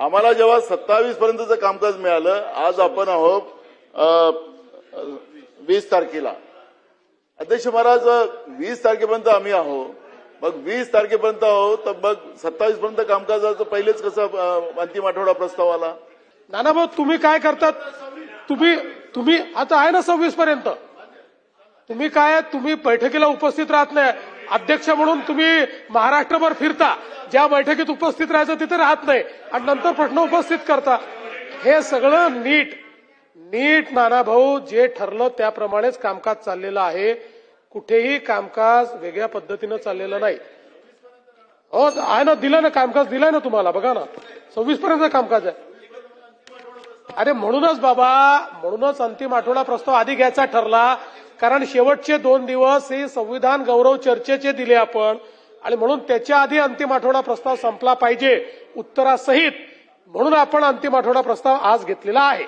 आम्हाला जेव्हा 27 पर्यंतचं कामकाज मिळालं, आज आपण आहोत 20 तारखेला. अध्यक्ष महाराज, 20 तारखेपर्यंत आम्ही आहोत, मग 20 तारखेपर्यंत आहोत, तर मग 27 पर्यंत कामकाजाचं पहिलेच कसं अंतिम आठवडा प्रस्ताव आला? नानाभाऊ, तुम्ही काय करतात? तुम्ही आता आहे ना 26 पर्यंत. तुम्ही बैठकीला उपस्थित राहत नाही. अध्यक्ष म्हणून तुम्ही महाराष्ट्रभर फिरता, ज्या बैठकीत उपस्थित राहायचं तिथे राहत नाही आणि नंतर प्रश्न उपस्थित करता. हे सगळं नीट नानाभाऊ, जे ठरलं त्याप्रमाणेच कामकाज चाललेलं आहे. कुठेही कामकाज वेगळ्या पद्धतीनं चाललेलं नाही. हो आहे ना, दिलं ना कामकाज, दिलंय ना तुम्हाला. बघा ना, 26 पर्यंत कामकाज आहे. अरे म्हणूनच अंतिम आठवडा प्रस्ताव आधी घ्यायचा ठरला, कारण शेवटचे 2 दिवस हे संविधान गौरव चर्चेचे दिले आपण, आणि म्हणून त्याच्या आधी अंतिम आठवडा प्रस्ताव संपला पाहिजे उत्तरासहित, म्हणून आपण अंतिम आठवडा प्रस्ताव आज घेतलेला आहे.